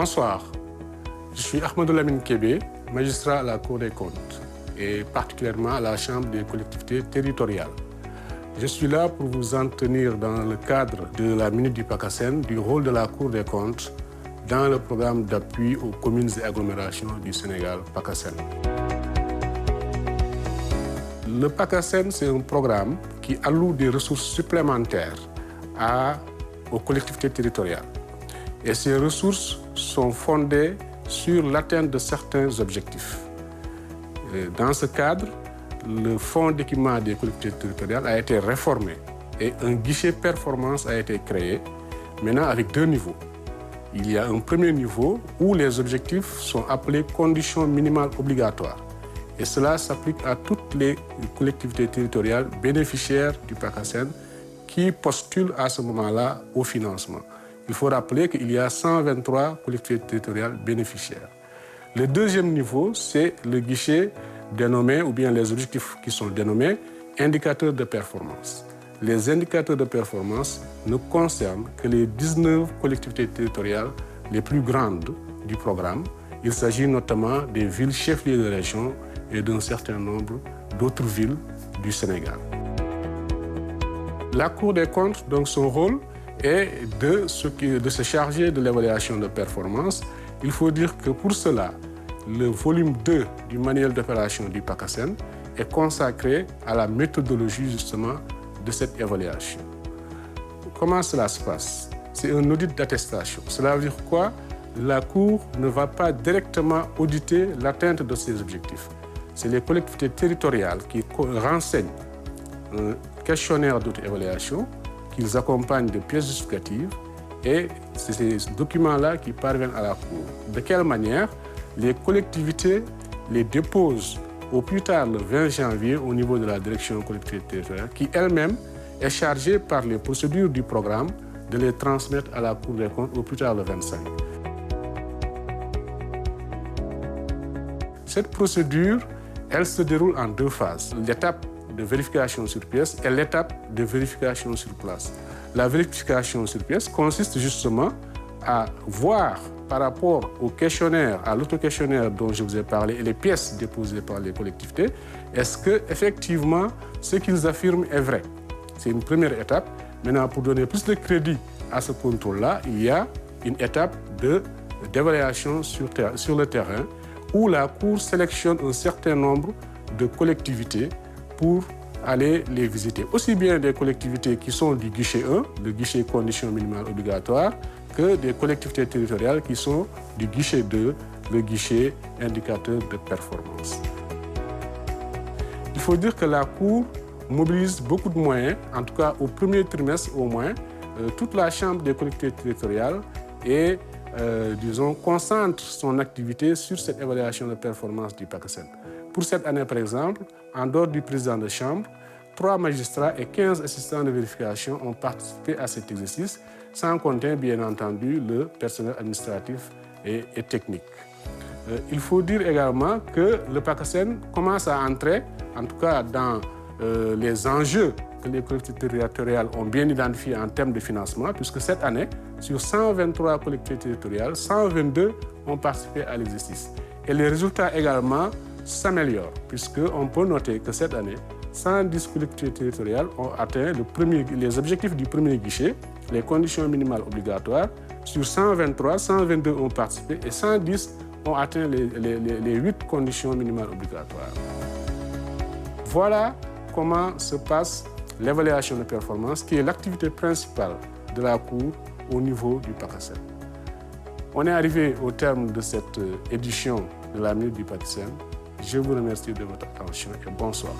Bonsoir, je suis Ahmadou Lamine Kébé, magistrat à la Cour des comptes et particulièrement à la Chambre des collectivités territoriales. Je suis là pour vous en tenir dans le cadre de la Minute du PACASEN du rôle de la Cour des comptes dans le programme d'appui aux communes et agglomérations du Sénégal, PACASEN. Le PACASEN, c'est un programme qui alloue des ressources supplémentaires aux collectivités territoriales. Et ces ressources sont fondées sur l'atteinte de certains objectifs. Dans ce cadre, le fonds d'équipement des collectivités territoriales a été réformé et un guichet performance a été créé, maintenant avec 2 niveaux. Il y a un premier niveau où les objectifs sont appelés conditions minimales obligatoires. Et cela s'applique à toutes les collectivités territoriales bénéficiaires du PACASEN qui postulent à ce moment-là au financement. Il faut rappeler qu'il y a 123 collectivités territoriales bénéficiaires. Le deuxième niveau, c'est le guichet dénommé, ou bien les objectifs qui sont dénommés indicateurs de performance. Les indicateurs de performance ne concernent que les 19 collectivités territoriales les plus grandes du programme. Il s'agit notamment des villes chefs-lieux de région et d'un certain nombre d'autres villes du Sénégal. La Cour des comptes, donc son rôle, est de se charger de l'évaluation de performance. Il faut dire que pour cela, le volume 2 du manuel d'opération du PACASEN est consacré à la méthodologie justement de cette évaluation. Comment cela se passe? C'est un audit d'attestation. Cela veut dire quoi? La Cour ne va pas directement auditer l'atteinte de ces objectifs. C'est les collectivités territoriales qui renseignent un questionnaire d'auto-évaluation, qu'ils accompagnent de pièces justificatives et c'est ces documents-là qui parviennent à la Cour. De quelle manière? Les collectivités les déposent au plus tard le 20 janvier au niveau de la direction collectivité territoriale qui elle-même est chargée par les procédures du programme de les transmettre à la Cour des comptes au plus tard le 25. Cette procédure, elle se déroule en 2 phases. L'étape de vérification sur pièce et l'étape de vérification sur place. La vérification sur pièce consiste justement à voir par rapport au questionnaire, à l'auto-questionnaire dont je vous ai parlé et les pièces déposées par les collectivités, est-ce que effectivement ce qu'ils affirment est vrai? C'est une première étape. Maintenant, pour donner plus de crédit à ce contrôle-là, il y a une étape d'évaluation sur le terrain où la Cour sélectionne un certain nombre de collectivités pour aller les visiter. Aussi bien des collectivités qui sont du guichet 1, le guichet conditions minimales obligatoires, que des collectivités territoriales qui sont du guichet 2, le guichet indicateur de performance. Il faut dire que la Cour mobilise beaucoup de moyens, en tout cas au premier trimestre au moins, toute la Chambre des collectivités territoriales et concentre son activité sur cette évaluation de performance du PACASEN. Pour cette année, par exemple, en dehors du président de chambre, 3 magistrats et 15 assistants de vérification ont participé à cet exercice, sans compter, bien entendu, le personnel administratif et technique. Il faut dire également que le PACASEN commence à entrer, en tout cas dans les enjeux que les collectivités territoriales ont bien identifiés en termes de financement, puisque cette année, sur 123 collectivités territoriales, 122 ont participé à l'exercice. Et les résultats également s'améliore, puisqu'on peut noter que cette année, 110 collectivités territoriales ont atteint les objectifs du premier guichet, les conditions minimales obligatoires. Sur 123, 122 ont participé et 110 ont atteint les 8 conditions minimales obligatoires. Voilà comment se passe l'évaluation de performance, qui est l'activité principale de la Cour au niveau du PACASEN. On est arrivé au terme de cette édition de la Minute du PACASEN. Je vous remercie de votre attention et bonsoir.